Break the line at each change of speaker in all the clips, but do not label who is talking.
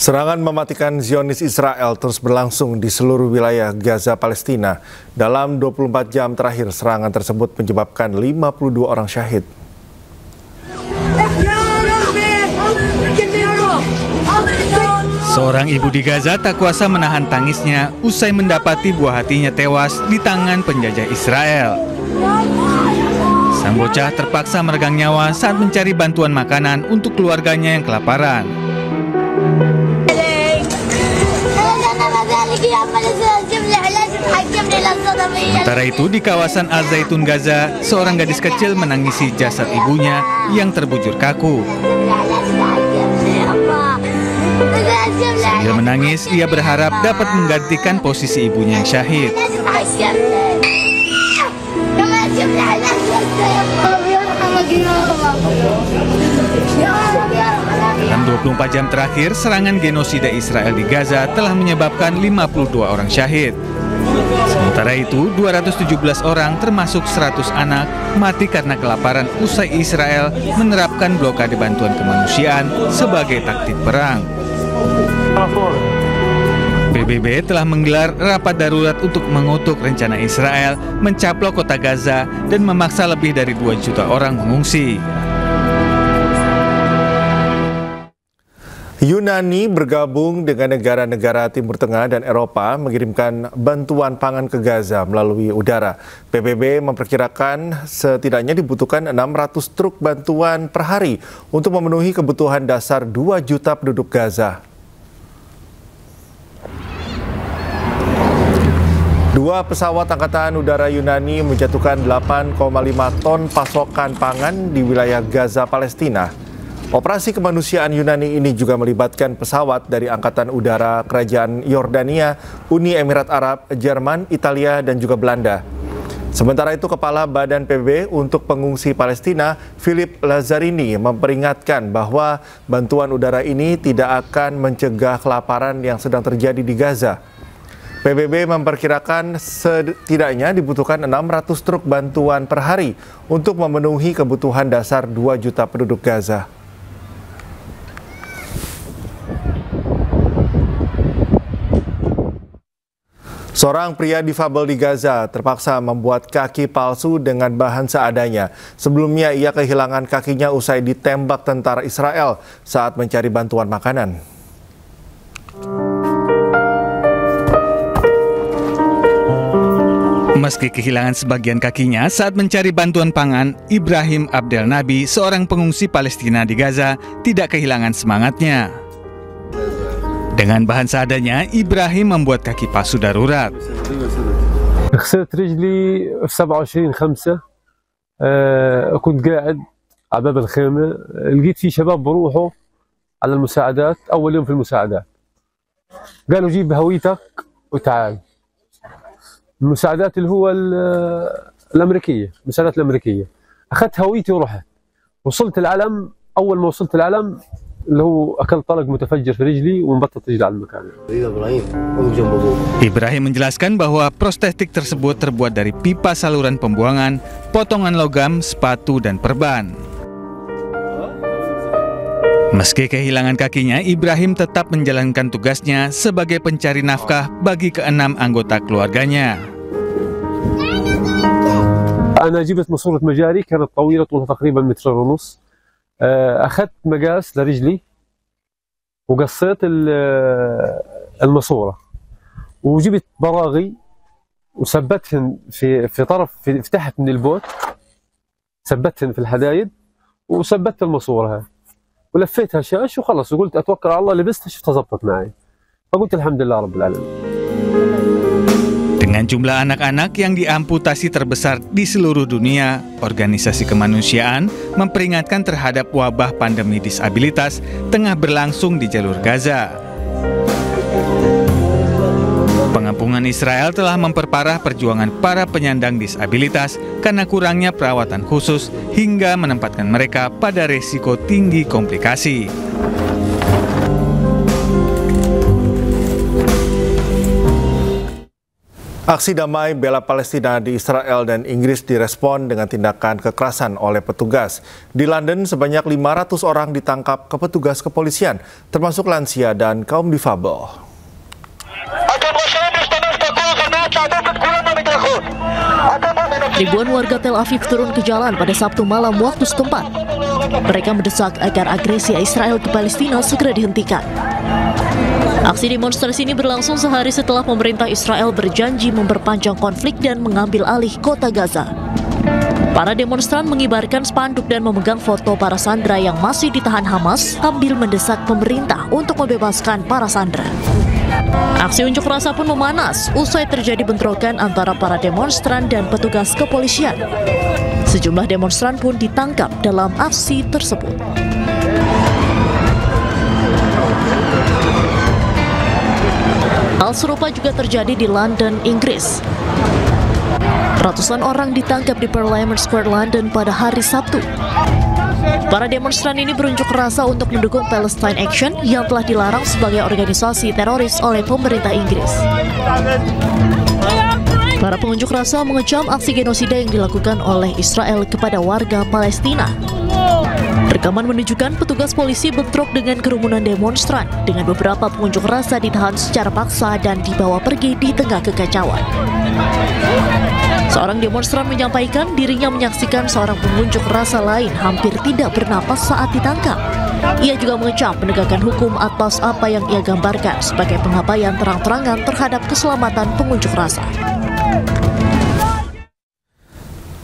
Serangan mematikan Zionis Israel terus berlangsung di seluruh wilayah Gaza, Palestina. Dalam 24 jam terakhir, serangan tersebut menyebabkan 52 orang syahid.
Seorang ibu di Gaza tak kuasa menahan tangisnya usai mendapati buah hatinya tewas di tangan penjajah Israel. Sang bocah terpaksa meregang nyawa saat mencari bantuan makanan untuk keluarganya yang kelaparan. Sementara itu, di kawasan Al-Zaitun, Gaza, seorang gadis kecil menangisi jasad ibunya yang terbujur kaku. Sambil menangis, ia berharap dapat menggantikan posisi ibunya yang syahid. Dalam 24 jam terakhir, serangan genosida Israel di Gaza telah menyebabkan 52 orang syahid. Sementara itu, 217 orang termasuk 100 anak mati karena kelaparan usai Israel menerapkan blokade bantuan kemanusiaan sebagai taktik perang. PBB telah menggelar rapat darurat untuk mengutuk rencana Israel mencaplok kota Gaza dan memaksa lebih dari 2 juta orang mengungsi.
Yunani bergabung dengan negara-negara Timur Tengah dan Eropa mengirimkan bantuan pangan ke Gaza melalui udara. PBB memperkirakan setidaknya dibutuhkan 600 truk bantuan per hari untuk memenuhi kebutuhan dasar 2 juta penduduk Gaza. Dua pesawat Angkatan Udara Yunani menjatuhkan 8,5 ton pasokan pangan di wilayah Gaza, Palestina. Operasi kemanusiaan Yunani ini juga melibatkan pesawat dari Angkatan Udara Kerajaan Yordania, Uni Emirat Arab, Jerman, Italia, dan juga Belanda. Sementara itu, Kepala Badan PBB untuk Pengungsi Palestina, Philip Lazzarini, memperingatkan bahwa bantuan udara ini tidak akan mencegah kelaparan yang sedang terjadi di Gaza. PBB memperkirakan setidaknya dibutuhkan 600 truk bantuan per hari untuk memenuhi kebutuhan dasar 2 juta penduduk Gaza. Seorang pria difabel di Gaza terpaksa membuat kaki palsu dengan bahan seadanya. Sebelumnya ia kehilangan kakinya usai ditembak tentara Israel saat mencari bantuan makanan.
Meski kehilangan sebagian kakinya saat mencari bantuan pangan, Ibrahim Abdel Nabi, seorang pengungsi Palestina di Gaza, tidak kehilangan semangatnya. Dengan bahan seadanya, Ibrahim membuat kaki palsu darurat.
غسلت رجلي في 27/5 كنت قاعد على باب الخيمة لقيت في شباب بروحوا على المساعدات أول يوم في المساعدات قالوا جيب هويتك وتعال المساعدات اللي هو الأمريكية المساعدات الأمريكية أخذت هويتي ورحت وصلت العلم أول ما وصلت العلم اللي هو أكل طلق متفجر في رجلي وانبطت رجلي على المكان.
Ibrahim menjelaskan bahwa prostetik tersebut terbuat dari pipa saluran pembuangan, potongan logam, sepatu, dan perban. Meski kehilangan kakinya, Ibrahim tetap menjalankan tugasnya sebagai pencari nafkah bagi ke-6 anggota keluarganya.
أنا جبت ماسورة مجاري كانت طويلة طولها تقريبا 1.5 متر. أخذت مقاس لرجلي وقصيت الماسورة وجبت براغي وثبتهن في طرف في تحت من البوت ثبتهن في الحدايد وثبتت الماسورة هاي ولفيتها شاش وخلص وقلت أتوكل على الله لبستها شفتها زبطت معي فقلت الحمد لله رب العالمين.
Dengan jumlah anak-anak yang diamputasi terbesar di seluruh dunia, organisasi kemanusiaan memperingatkan terhadap wabah pandemi disabilitas tengah berlangsung di jalur Gaza. Pengepungan Israel telah memperparah perjuangan para penyandang disabilitas karena kurangnya perawatan khusus hingga menempatkan mereka pada risiko tinggi komplikasi.
Aksi damai bela Palestina di Israel dan Inggris direspon dengan tindakan kekerasan oleh petugas. Di London, sebanyak 500 orang ditangkap ke petugas kepolisian, termasuk lansia dan kaum difabel.
Ribuan warga Tel Aviv turun ke jalan pada Sabtu malam waktu setempat. Mereka mendesak agar agresi Israel ke Palestina segera dihentikan. Aksi demonstrasi ini berlangsung sehari setelah pemerintah Israel berjanji memperpanjang konflik dan mengambil alih kota Gaza. Para demonstran mengibarkan spanduk dan memegang foto para sandera yang masih ditahan Hamas sambil mendesak pemerintah untuk membebaskan para sandera. Aksi unjuk rasa pun memanas usai terjadi bentrokan antara para demonstran dan petugas kepolisian. Sejumlah demonstran pun ditangkap dalam aksi tersebut. Hal serupa juga terjadi di London, Inggris. Ratusan orang ditangkap di Parliament Square, London pada hari Sabtu. Para demonstran ini berunjuk rasa untuk mendukung Palestine Action yang telah dilarang sebagai organisasi teroris oleh pemerintah Inggris. Para pengunjuk rasa mengecam aksi genosida yang dilakukan oleh Israel kepada warga Palestina. Rekaman menunjukkan petugas polisi bentrok dengan kerumunan demonstran, dengan beberapa pengunjuk rasa ditahan secara paksa dan dibawa pergi di tengah kekacauan. Seorang demonstran menyampaikan dirinya menyaksikan seorang pengunjuk rasa lain hampir tidak bernapas saat ditangkap. Ia juga mengecam penegakan hukum atas apa yang ia gambarkan sebagai pengabaian terang-terangan terhadap keselamatan pengunjuk rasa.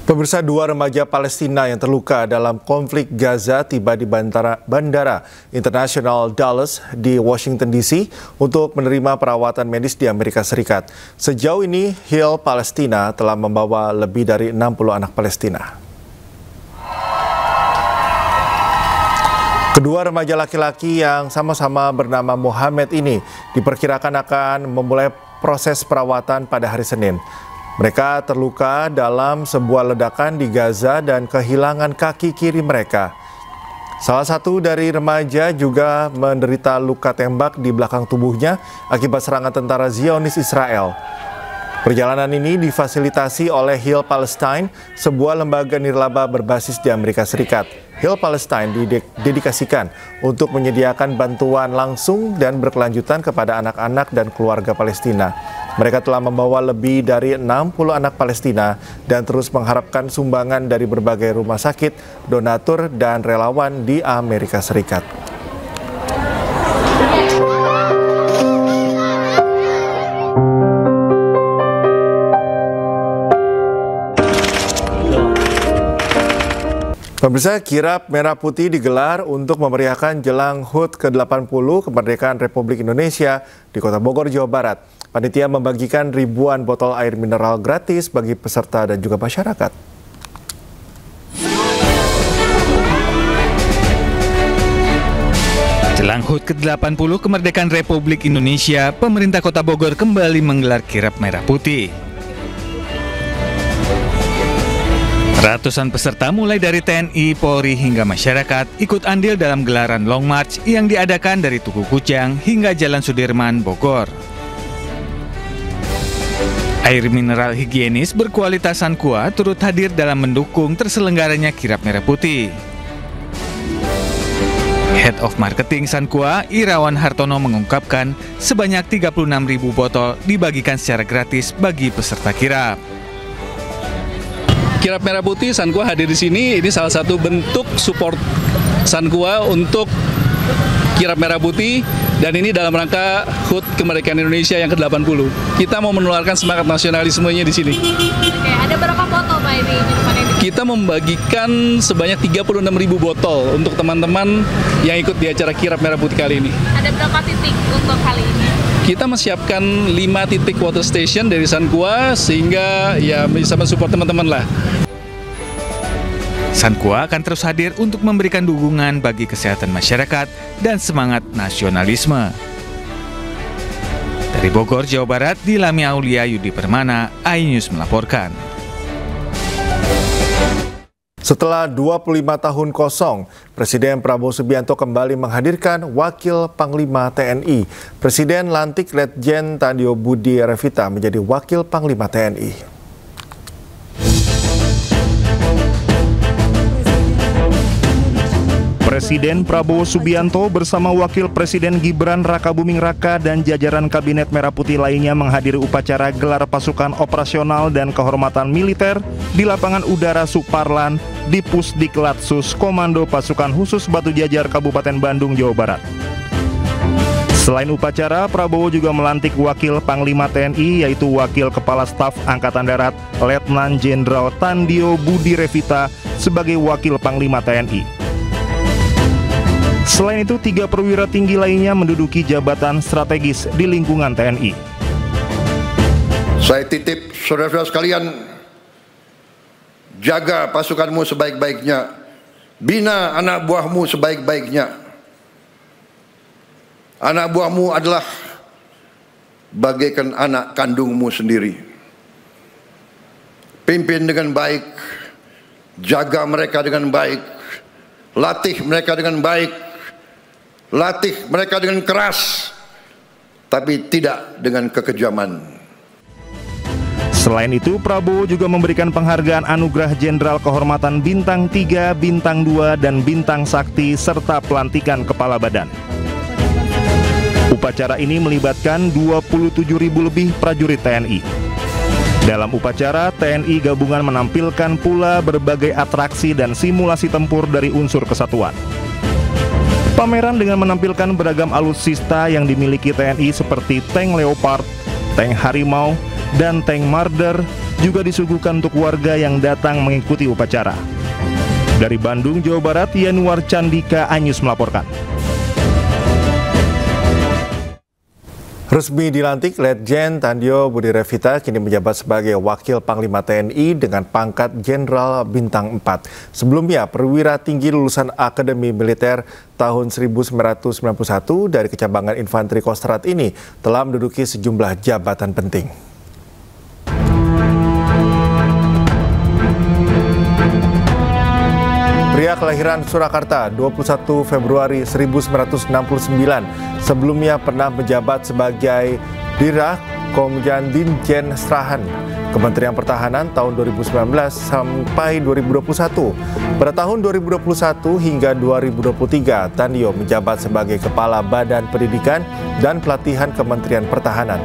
Pemirsa, 2 remaja Palestina yang terluka dalam konflik Gaza tiba di Bandara Internasional Dulles di Washington DC untuk menerima perawatan medis di Amerika Serikat. Sejauh ini, Heal Palestina telah membawa lebih dari 60 anak Palestina. Kedua remaja laki-laki yang sama-sama bernama Muhammad ini diperkirakan akan memulai proses perawatan pada hari Senin. Mereka terluka dalam sebuah ledakan di Gaza dan kehilangan kaki kiri mereka. Salah satu dari remaja juga menderita luka tembak di belakang tubuhnya akibat serangan tentara Zionis Israel. Perjalanan ini difasilitasi oleh Heal Palestine, sebuah lembaga nirlaba berbasis di Amerika Serikat. Heal Palestine didedikasikan untuk menyediakan bantuan langsung dan berkelanjutan kepada anak-anak dan keluarga Palestina. Mereka telah membawa lebih dari 60 anak Palestina dan terus mengharapkan sumbangan dari berbagai rumah sakit, donatur, dan relawan di Amerika Serikat. Pemirsa, kirap merah putih digelar untuk memeriahkan jelang HUT ke-80 kemerdekaan Republik Indonesia di Kota Bogor, Jawa Barat. Panitia membagikan ribuan botol air mineral gratis bagi peserta dan juga masyarakat.
Jelang HUT ke-80 kemerdekaan Republik Indonesia, pemerintah Kota Bogor kembali menggelar kirap merah putih. Ratusan peserta mulai dari TNI, Polri hingga masyarakat ikut andil dalam gelaran Long March yang diadakan dari Tugu Kujang hingga Jalan Sudirman, Bogor. Air mineral higienis berkualitas Sanqua turut hadir dalam mendukung terselenggaranya kirap merah putih. Head of Marketing Sanqua, Irawan Hartono mengungkapkan sebanyak 36.000 botol dibagikan secara gratis bagi peserta kirap.
Kirap merah putih Sanqua hadir di sini, ini salah satu bentuk support Sanqua untuk kirap merah putih, dan ini dalam rangka HUT kemerdekaan Indonesia yang ke-80. Kita mau menularkan semangat nasionalismenya di sini.
Oke, ada berapa botol Pak ini?
Kita membagikan sebanyak 36.000 botol untuk teman-teman yang ikut di acara kirap merah putih kali ini.
Ada berapa titik untuk kali ini?
Kita menyiapkan 5 titik water station dari Sanqua sehingga ya bisa mensupport teman-teman lah.
Sanqua akan terus hadir untuk memberikan dukungan bagi kesehatan masyarakat dan semangat nasionalisme. Dari Bogor, Jawa Barat, Dilami Aulia Yudi Permana, iNews melaporkan.
Setelah 25 tahun kosong, Presiden Prabowo Subianto kembali menghadirkan Wakil Panglima TNI. Presiden lantik Letjen Tandio Budi Revita menjadi Wakil Panglima TNI.
Presiden Prabowo Subianto bersama Wakil Presiden Gibran Rakabuming Raka dan jajaran Kabinet Merah Putih lainnya menghadiri upacara gelar pasukan operasional dan kehormatan militer di lapangan udara Suparlan di Pusdiklatsus Komando Pasukan Khusus Batu Jajar Kabupaten Bandung, Jawa Barat. Selain upacara, Prabowo juga melantik Wakil Panglima TNI yaitu Wakil Kepala Staf Angkatan Darat Letnan Jenderal Tandio Budi Revita sebagai Wakil Panglima TNI. Selain itu, 3 perwira tinggi lainnya menduduki jabatan strategis di lingkungan TNI.
Saya titip saudara-saudara sekalian, jaga pasukanmu sebaik-baiknya, bina anak buahmu sebaik-baiknya. Anak buahmu adalah bagaikan anak kandungmu sendiri. Pimpin dengan baik, jaga mereka dengan baik, latih mereka dengan baik, latih mereka dengan keras, tapi tidak dengan kekejaman.
Selain itu, Prabowo juga memberikan penghargaan anugerah Jenderal Kehormatan Bintang 3, Bintang 2, dan Bintang Sakti, serta pelantikan Kepala Badan. Upacara ini melibatkan 27.000 lebih prajurit TNI. Dalam upacara, TNI gabungan menampilkan pula berbagai atraksi dan simulasi tempur dari unsur kesatuan. Pameran dengan menampilkan beragam alutsista yang dimiliki TNI seperti tank Leopard, tank Harimau, dan tank Marder juga disuguhkan untuk warga yang datang mengikuti upacara. Dari Bandung, Jawa Barat, Yanuar Candika Anyus melaporkan.
Resmi dilantik, Letjen Tandio Budi Revita kini menjabat sebagai Wakil Panglima TNI dengan pangkat Jenderal Bintang 4. Sebelumnya, perwira tinggi lulusan Akademi Militer tahun 1991 dari Kecabangan Infanteri Kostrad ini telah menduduki sejumlah jabatan penting. Pria kelahiran Surakarta 21 Februari 1969, sebelumnya pernah menjabat sebagai Dirah Komjan Dinjen Strahan Kementerian Pertahanan tahun 2019 sampai 2021. Pada tahun 2021 hingga 2023, Tandio menjabat sebagai Kepala Badan Pendidikan dan Pelatihan Kementerian Pertahanan.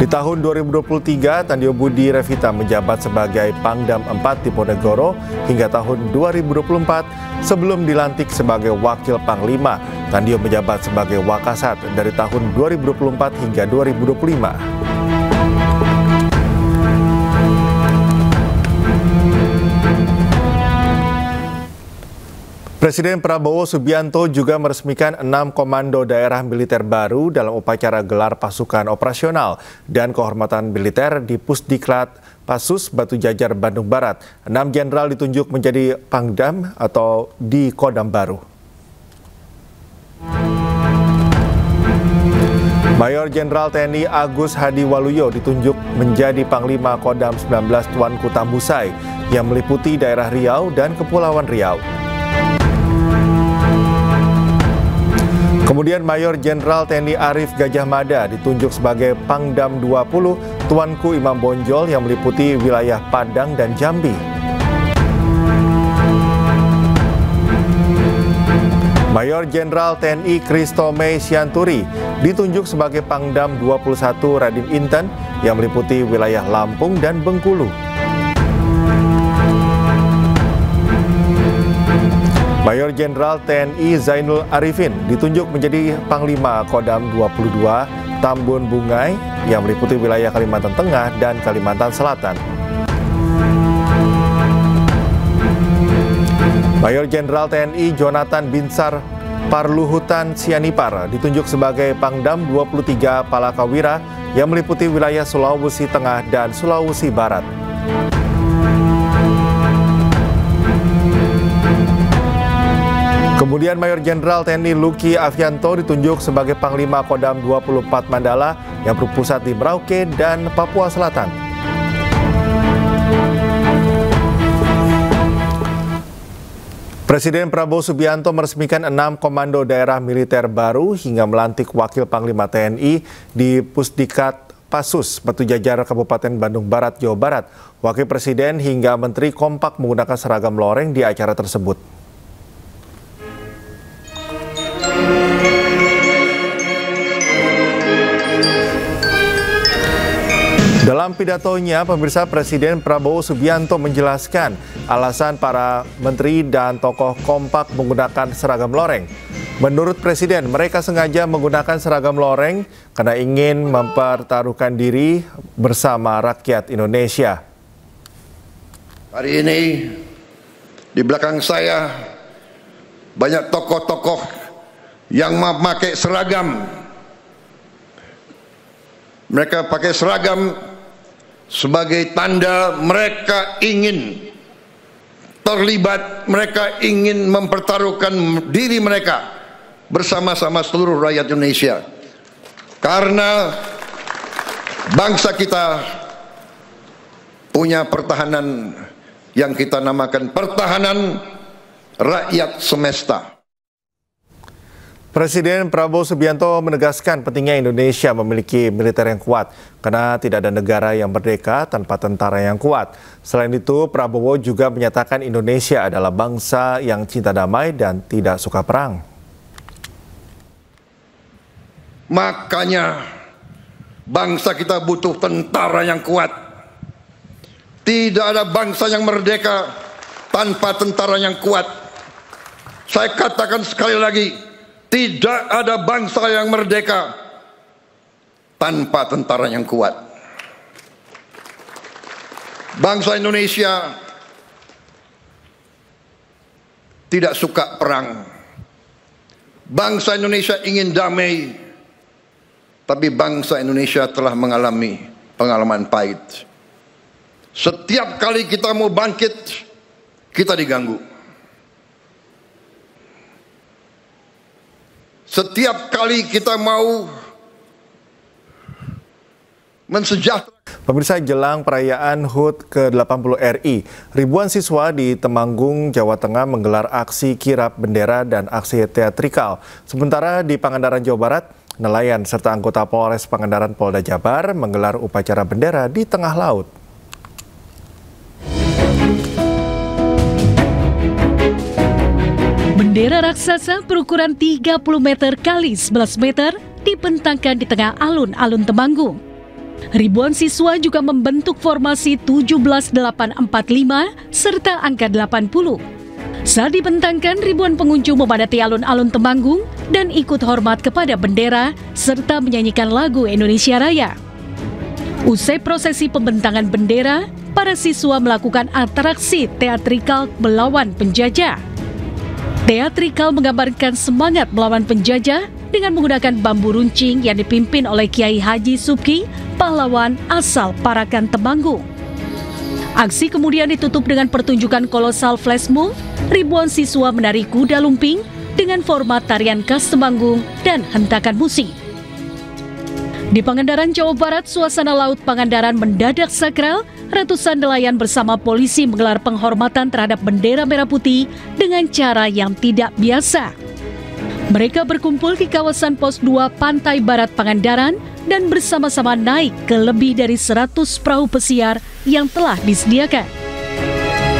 Di tahun 2023, Tandio Budi Revita menjabat sebagai Pangdam 4 Diponegoro hingga tahun 2024 sebelum dilantik sebagai Wakil Panglima. Tandio menjabat sebagai Wakasat dari tahun 2024 hingga 2025. Presiden Prabowo Subianto juga meresmikan 6 komando daerah militer baru dalam upacara gelar pasukan operasional dan kehormatan militer di Pusdiklat Pasus Batu Jajar Bandung Barat. 6 jenderal ditunjuk menjadi Pangdam atau di Kodam baru. Mayor Jenderal TNI Agus Hadi Waluyo ditunjuk menjadi Panglima Kodam 19 Tuanku Tambusai yang meliputi daerah Riau dan Kepulauan Riau. Kemudian Mayor Jenderal TNI Arief Gajah Mada ditunjuk sebagai Pangdam 20 Tuanku Imam Bonjol yang meliputi wilayah Padang dan Jambi. Mayor Jenderal TNI Kristome Sianturi ditunjuk sebagai Pangdam 21 Raden Inten yang meliputi wilayah Lampung dan Bengkulu. Mayor Jenderal TNI Zainul Arifin ditunjuk menjadi Panglima Kodam 22 Tambun Bungai yang meliputi wilayah Kalimantan Tengah dan Kalimantan Selatan. Mayor Jenderal TNI Jonathan Binsar Parluhutan Sianipar ditunjuk sebagai Pangdam 23 Palakawira yang meliputi wilayah Sulawesi Tengah dan Sulawesi Barat. Kemudian Mayor Jenderal TNI Luki Afianto ditunjuk sebagai Panglima Kodam 24 Mandala yang berpusat di Merauke dan Papua Selatan. Presiden Prabowo Subianto meresmikan 6 komando daerah militer baru hingga melantik Wakil Panglima TNI di Pusdikat Pasus, Batu Jajar, Kabupaten Bandung Barat, Jawa Barat. Wakil Presiden hingga Menteri kompak menggunakan seragam loreng di acara tersebut. Dalam pidatonya, pemirsa, Presiden Prabowo Subianto menjelaskan alasan para menteri dan tokoh kompak menggunakan seragam loreng. Menurut Presiden, mereka sengaja menggunakan seragam loreng karena ingin mempertaruhkan diri bersama rakyat Indonesia.
Hari ini di belakang saya banyak tokoh-tokoh yang memakai seragam. Mereka pakai seragam sebagai tanda mereka ingin terlibat, mereka ingin mempertaruhkan diri mereka bersama-sama seluruh rakyat Indonesia. Karena bangsa kita punya pertahanan yang kita namakan pertahanan rakyat semesta.
Presiden Prabowo Subianto menegaskan pentingnya Indonesia memiliki militer yang kuat karena tidak ada negara yang merdeka tanpa tentara yang kuat. Selain itu, Prabowo juga menyatakan Indonesia adalah bangsa yang cinta damai dan tidak suka perang.
Makanya bangsa kita butuh tentara yang kuat. Tidak ada bangsa yang merdeka tanpa tentara yang kuat. Saya katakan sekali lagi, tidak ada bangsa yang merdeka tanpa tentara yang kuat. Bangsa Indonesia tidak suka perang. Bangsa Indonesia ingin damai, tapi bangsa Indonesia telah mengalami pengalaman pahit. Setiap kali kita mau bangkit, kita diganggu. Setiap kali kita mau mensejahterakan.
Pemirsa, jelang perayaan HUT ke-80 RI, ribuan siswa di Temanggung, Jawa Tengah menggelar aksi kirap bendera dan aksi teatrikal. Sementara di Pangandaran, Jawa Barat, nelayan serta anggota Polres Pangandaran Polda Jabar menggelar upacara bendera di tengah laut.
Bendera raksasa berukuran 30 meter kali 11 meter dibentangkan di tengah alun-alun Temanggung. Ribuan siswa juga membentuk formasi 17845 serta angka 80. Saat dibentangkan, ribuan pengunjung memadati alun-alun Temanggung dan ikut hormat kepada bendera serta menyanyikan lagu Indonesia Raya. Usai prosesi pembentangan bendera, para siswa melakukan atraksi teatrikal melawan penjajah. Teatrikal menggambarkan semangat melawan penjajah dengan menggunakan bambu runcing yang dipimpin oleh Kiai Haji Subki, pahlawan asal Parakan Temanggung. Aksi kemudian ditutup dengan pertunjukan kolosal flash mob. Ribuan siswa menari kuda lumping dengan format tarian khas Temanggung dan hentakan musik. Di Pangandaran, Jawa Barat, suasana laut Pangandaran mendadak sakral. Ratusan nelayan bersama polisi menggelar penghormatan terhadap bendera merah putih dengan cara yang tidak biasa. Mereka berkumpul di kawasan Pos 2 Pantai Barat Pangandaran dan bersama-sama naik ke lebih dari 100 perahu pesiar yang telah disediakan.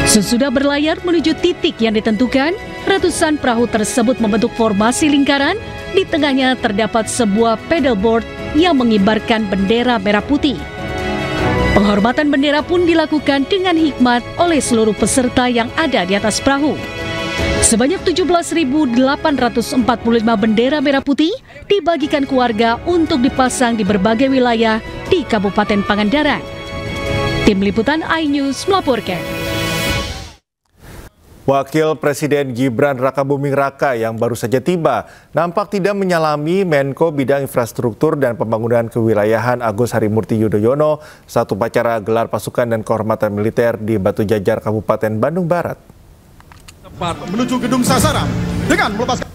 Sesudah berlayar menuju titik yang ditentukan, ratusan perahu tersebut membentuk formasi lingkaran. Di tengahnya terdapat sebuah paddleboard yang mengibarkan bendera merah putih. Penghormatan bendera pun dilakukan dengan hikmat oleh seluruh peserta yang ada di atas perahu. Sebanyak 17.845 bendera merah putih dibagikan ke warga untuk dipasang di berbagai wilayah di Kabupaten Pangandaran. Tim Liputan iNews melaporkan.
Wakil Presiden Gibran Rakabuming Raka yang baru saja tiba nampak tidak menyalami Menko Bidang Infrastruktur dan Pembangunan Kewilayahan Agus Harimurti Yudhoyono saat upacara gelar pasukan dan kehormatan militer di Batu Jajar, Kabupaten Bandung Barat.
Tepat menuju gedung sasaran dengan melepaskan.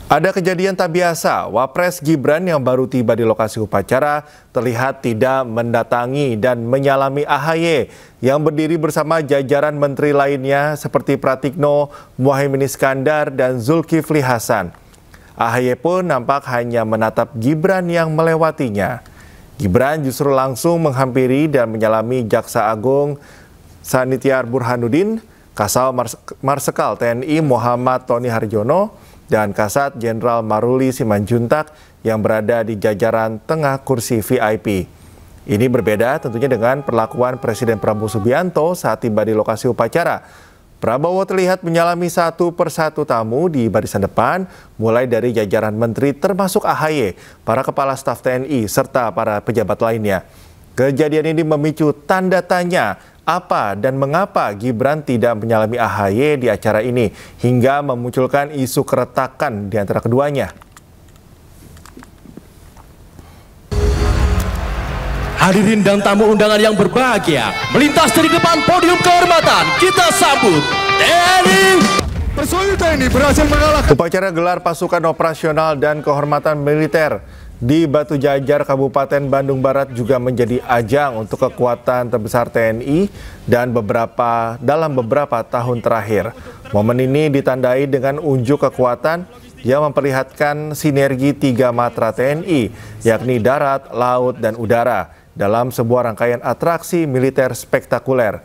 Ada kejadian tak biasa, Wapres Gibran yang baru tiba di lokasi upacara terlihat tidak mendatangi dan menyalami AHY yang berdiri bersama jajaran menteri lainnya seperti Pratikno, Muhaimin Iskandar, dan Zulkifli Hasan. AHY pun nampak hanya menatap Gibran yang melewatinya. Gibran justru langsung menghampiri dan menyalami Jaksa Agung Sanitiar Burhanuddin, Kasal Marsekal TNI Muhammad Tony Harjono, dan Kasat Jenderal Maruli Simanjuntak yang berada di jajaran tengah kursi VIP. Ini berbeda tentunya dengan perlakuan Presiden Prabowo Subianto saat tiba di lokasi upacara. Prabowo terlihat menyalami satu persatu tamu di barisan depan, mulai dari jajaran menteri termasuk AHY, para kepala staf TNI, serta para pejabat lainnya. Kejadian ini memicu tanda tanya apa dan mengapa Gibran tidak menyalami AHY di acara ini, hingga memunculkan isu keretakan di antara keduanya.
Hadirin dan tamu undangan yang berbahagia, melintas dari depan podium kehormatan, kita sambut TNI.
Personil TNI berhasil mengalahkan. Upacara gelar pasukan operasional dan kehormatan militer di Batu Jajar, Kabupaten Bandung Barat juga menjadi ajang untuk kekuatan terbesar TNI dan dalam beberapa tahun terakhir. Momen ini ditandai dengan unjuk kekuatan yang memperlihatkan sinergi 3 matra TNI, yakni darat, laut, dan udara, dalam sebuah rangkaian atraksi militer spektakuler.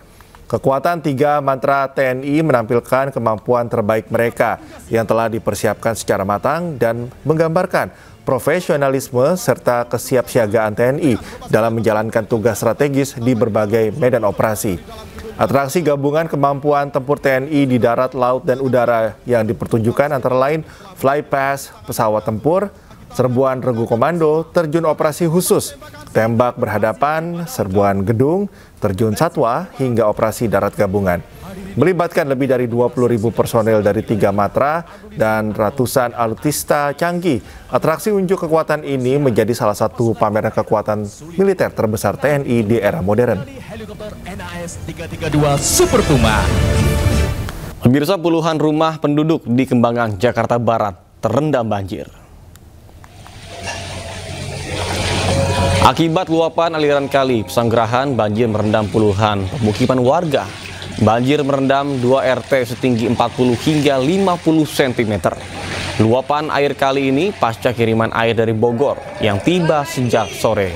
Kekuatan 3 matra TNI menampilkan kemampuan terbaik mereka yang telah dipersiapkan secara matang dan menggambarkan profesionalisme serta kesiapsiagaan TNI dalam menjalankan tugas strategis di berbagai medan operasi. Atraksi gabungan kemampuan tempur TNI di darat, laut, dan udara yang dipertunjukkan antara lain flypast pesawat tempur, serbuan regu komando, terjun operasi khusus, tembak berhadapan, serbuan gedung, terjun satwa, hingga operasi darat gabungan. Melibatkan lebih dari 20.000 personel dari 3 matra dan ratusan alutsista canggih. Atraksi unjuk kekuatan ini menjadi salah satu pameran kekuatan militer terbesar TNI di era modern.
Pemirsa, puluhan rumah penduduk di Kembangan, Jakarta Barat terendam banjir. Akibat luapan aliran kali Pesanggerahan, banjir merendam puluhan pemukiman warga. Banjir merendam 2 RT setinggi 40 hingga 50 cm. Luapan air kali ini pasca kiriman air dari Bogor yang tiba sejak sore.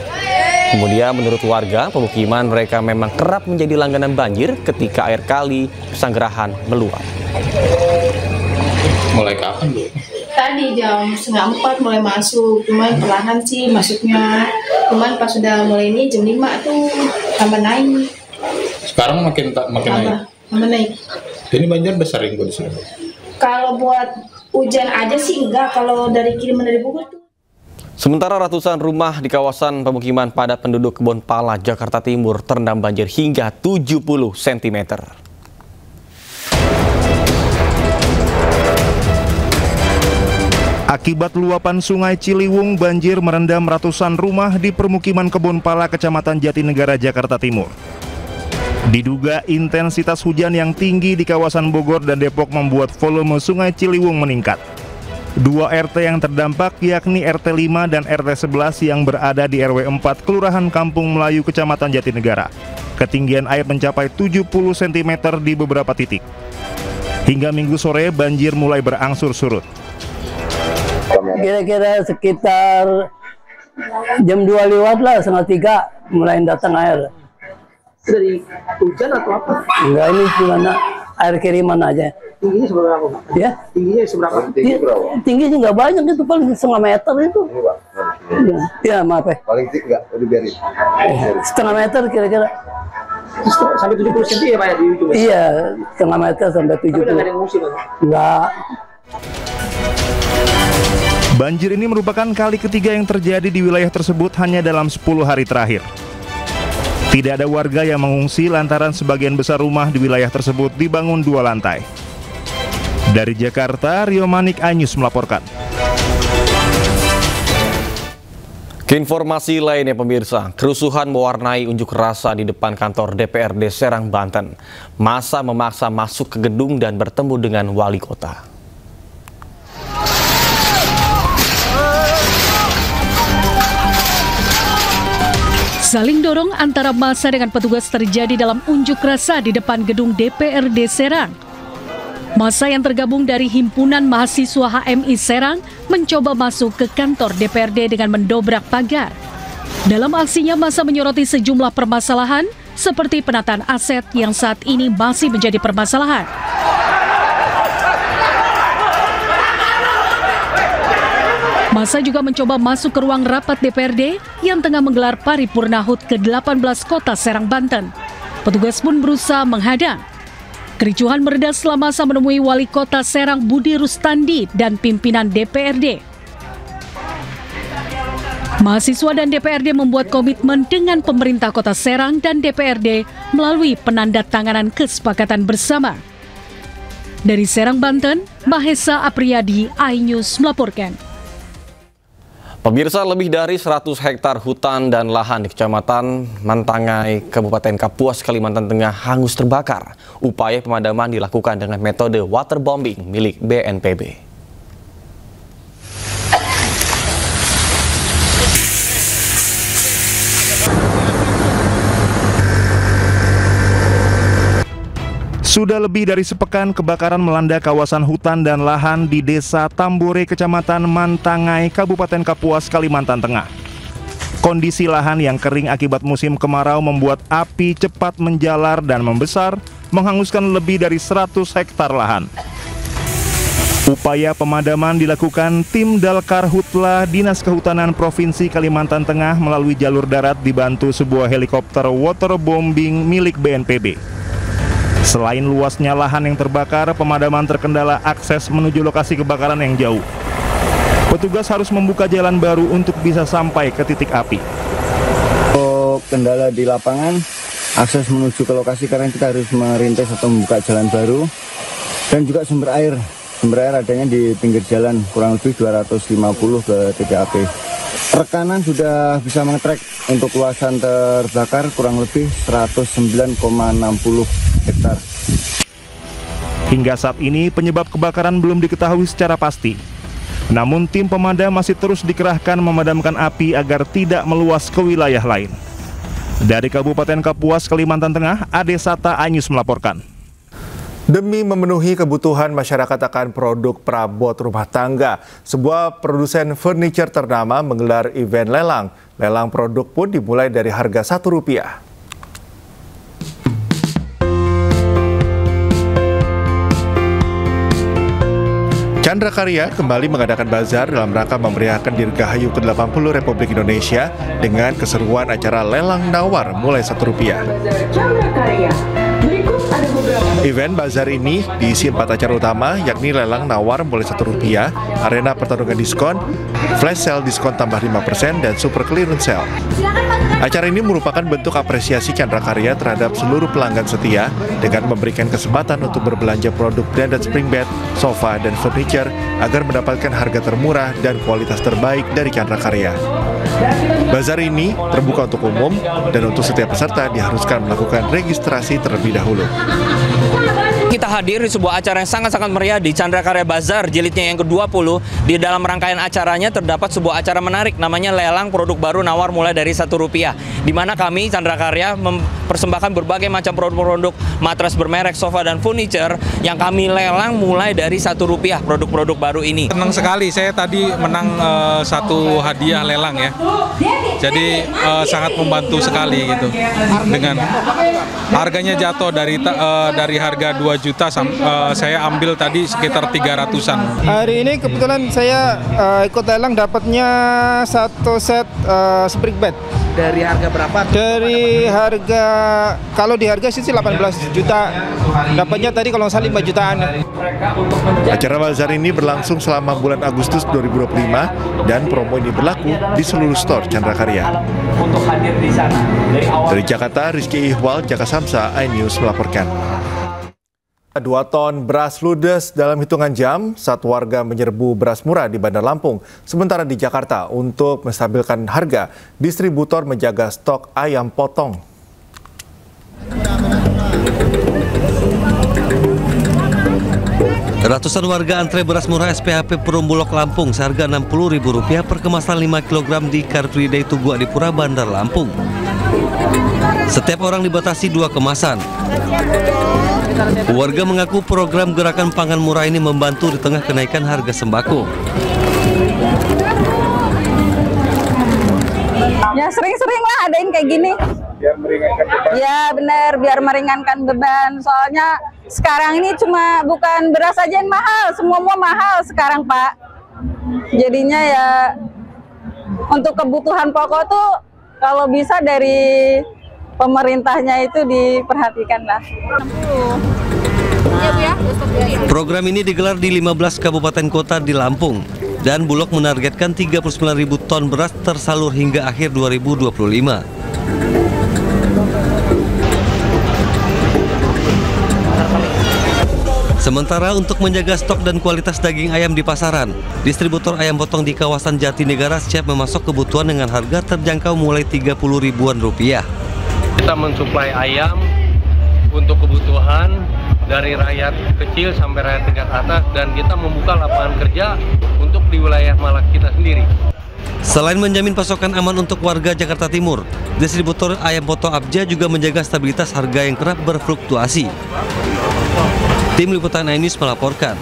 Kemudian menurut warga, pemukiman mereka memang kerap menjadi langganan banjir ketika air kali Pesanggerahan meluap.
Mulai kapan, Bu?
Tadi jam 3:30 mulai masuk, cuman perlahan sih masuknya. Cuman pas sudah mulai ini jam 5 tuh tambah naik.
Sekarang makin naik. Ini banjir besar yang di sini.
Kalau buat hujan aja sih enggak, kalau dari kiriman dari Bogor tuh.
Sementara ratusan rumah di kawasan pemukiman padat penduduk Kebon Pala, Jakarta Timur terendam banjir hingga 70 cm.
Akibat luapan Sungai Ciliwung, banjir merendam ratusan rumah di permukiman Kebon Pala, Kecamatan Jatinegara, Jakarta Timur. Diduga intensitas hujan yang tinggi di kawasan Bogor dan Depok membuat volume Sungai Ciliwung meningkat. 2 RT yang terdampak yakni RT 5 dan RT 11 yang berada di RW 4 Kelurahan Kampung Melayu, Kecamatan Jatinegara. Ketinggian air mencapai 70 cm di beberapa titik. Hingga Minggu sore banjir mulai berangsur surut.
Kira-kira sekitar jam 2 lewat lah, 2:30 mulai datang air.
Dari hujan atau apa?
Enggak, ini cuma air kiriman aja.
Tingginya seberapa?
Ya?
Tingginya seberapa?
Tingginya nggak banyak, itu paling 1,5 meter itu. Ya, maaf ya.
Paling tinggi nggak? Udah biarin.
1,5 meter kira-kira.
Sampai 70 cm ya Pak ya di ujung?
Iya, 1,5 meter sampai 70.
Tapi udah nggak ada yang ngungsi kan?
Enggak.
Banjir ini merupakan kali ketiga yang terjadi di wilayah tersebut hanya dalam 10 hari terakhir. Tidak ada warga yang mengungsi lantaran sebagian besar rumah di wilayah tersebut dibangun 2 lantai. Dari Jakarta, Rio Manik, iNews melaporkan.
Keinformasi lainnya pemirsa, kerusuhan mewarnai unjuk rasa di depan kantor DPRD Serang, Banten. Massa memaksa masuk ke gedung dan bertemu dengan wali kota.
Saling dorong antara massa dengan petugas terjadi dalam unjuk rasa di depan gedung DPRD Serang. Massa yang tergabung dari Himpunan Mahasiswa HMI Serang mencoba masuk ke kantor DPRD dengan mendobrak pagar. Dalam aksinya, massa menyoroti sejumlah permasalahan seperti penataan aset yang saat ini masih menjadi permasalahan. Massa juga mencoba masuk ke ruang rapat DPRD yang tengah menggelar paripurna HUT ke-18 Kota Serang, Banten. Petugas pun berusaha menghadang. Kericuhan mereda setelah massa menemui Wali Kota Serang Budi Rustandi dan pimpinan DPRD. Mahasiswa dan DPRD membuat komitmen dengan pemerintah Kota Serang dan DPRD melalui penandatanganan kesepakatan bersama. Dari Serang, Banten, Mahesa Apriyadi, iNews melaporkan.
Pemirsa, lebih dari 100 hektar hutan dan lahan di Kecamatan Mantangai, Kabupaten Kapuas, Kalimantan Tengah hangus terbakar. Upaya pemadaman dilakukan dengan metode waterbombing milik BNPB.
Sudah lebih dari sepekan kebakaran melanda kawasan hutan dan lahan di Desa Tambore, Kecamatan Mantangai, Kabupaten Kapuas, Kalimantan Tengah. Kondisi lahan yang kering akibat musim kemarau membuat api cepat menjalar dan membesar, menghanguskan lebih dari 100 hektar lahan. Upaya pemadaman dilakukan tim Dalkarhutla Dinas Kehutanan Provinsi Kalimantan Tengah melalui jalur darat dibantu sebuah helikopter waterbombing milik BNPB. Selain luasnya lahan yang terbakar, pemadaman terkendala akses menuju lokasi kebakaran yang jauh. Petugas harus membuka jalan baru untuk bisa sampai ke titik api.
Untuk kendala di lapangan, akses menuju ke lokasi karena kita harus merintis atau membuka jalan baru. Dan juga sumber air. Sumber air adanya di pinggir jalan, kurang lebih 250 ke titik api. Rekanan sudah bisa mengetrek untuk luasan terbakar kurang lebih 109,60 hektar.
Hingga saat ini penyebab kebakaran belum diketahui secara pasti. Namun tim pemadam masih terus dikerahkan memadamkan api agar tidak meluas ke wilayah lain. Dari Kabupaten Kapuas, Kalimantan Tengah, Ade Sata, iNews melaporkan.
Demi memenuhi kebutuhan masyarakat akan produk perabot rumah tangga, sebuah produsen furniture ternama menggelar event lelang. Lelang produk pun dimulai dari harga Rp1. Chandra Karya kembali mengadakan bazar dalam rangka memeriahkan Dirgahayu ke-80 Republik Indonesia dengan keseruan acara lelang nawar mulai Rp1. Event bazar ini diisi 4 acara utama, yakni lelang nawar mulai Rp1, arena pertarungan diskon, flash sale diskon tambah 5%, dan super clearance sale. Acara ini merupakan bentuk apresiasi Chandra Karya terhadap seluruh pelanggan setia dengan memberikan kesempatan untuk berbelanja produk branded spring bed, sofa, dan furniture agar mendapatkan harga termurah dan kualitas terbaik dari Chandra Karya. Bazar ini terbuka untuk umum dan untuk setiap peserta diharuskan melakukan registrasi terlebih dahulu.
Kita hadir di sebuah acara yang sangat-sangat meriah di Chandra Karya Bazar jilidnya yang ke-20. Di dalam rangkaian acaranya terdapat sebuah acara menarik namanya lelang produk baru nawar mulai dari Rp1, di mana kami Chandra Karya mempersembahkan berbagai macam produk-produk matras bermerek, sofa, dan furniture yang kami lelang mulai dari Rp1 produk-produk baru ini.
Senang sekali, saya tadi menang satu hadiah lelang ya. Jadi sangat membantu sekali gitu. Dengan harganya jatuh dari harga 2 juta, saya ambil tadi sekitar 300-an.
Hari ini kebetulan saya ikut lelang dapatnya satu set spring bed.
Dari harga berapa?
Dari harga, kalau di harga sih 18 juta, dapatnya tadi kalau nggak salah 5 jutaan.
Acara bazar ini berlangsung selama bulan Agustus 2025 dan promo ini berlaku di seluruh store Chandra Karya.
Untuk hadir di sana.
Dari Jakarta, Rizky Ihwal, Jaka Samsa, iNews melaporkan. 2 ton beras ludes dalam hitungan jam, satu warga menyerbu beras murah di Bandar Lampung. Sementara di Jakarta, untuk menstabilkan harga, distributor menjaga stok ayam potong.
Ratusan warga antre beras murah SPHP Perumbulok Lampung seharga Rp60.000 per kemasan 5 kg di Car Free Day Tugu Adipura, Bandar Lampung. Setiap orang dibatasi 2 kemasan. Warga mengaku program gerakan pangan murah ini membantu di tengah kenaikan harga sembako.
Ya sering-sering lah adain kayak gini.
Biar meringankan beban.
Ya benar, biar meringankan beban. Soalnya sekarang ini cuma bukan beras aja yang mahal, semua mahal sekarang Pak. Jadinya ya untuk kebutuhan pokok tuh kalau bisa dari pemerintahnya itu diperhatikan lah.
Program ini digelar di 15 kabupaten kota di Lampung. Dan Bulog menargetkan 39.000 ton beras tersalur hingga akhir 2025. Sementara untuk menjaga stok dan kualitas daging ayam di pasaran, distributor ayam potong di kawasan Jatinegara siap memasok kebutuhan dengan harga terjangkau mulai 30 ribuan rupiah.
Kita mensuplai ayam untuk kebutuhan dari rakyat kecil sampai rakyat tingkat atas, dan kita membuka lapangan kerja untuk di wilayah Malak kita sendiri.
Selain menjamin pasokan aman untuk warga Jakarta Timur, distributor ayam potong Abja juga menjaga stabilitas harga yang kerap berfluktuasi. Tim Liputan iNews melaporkan.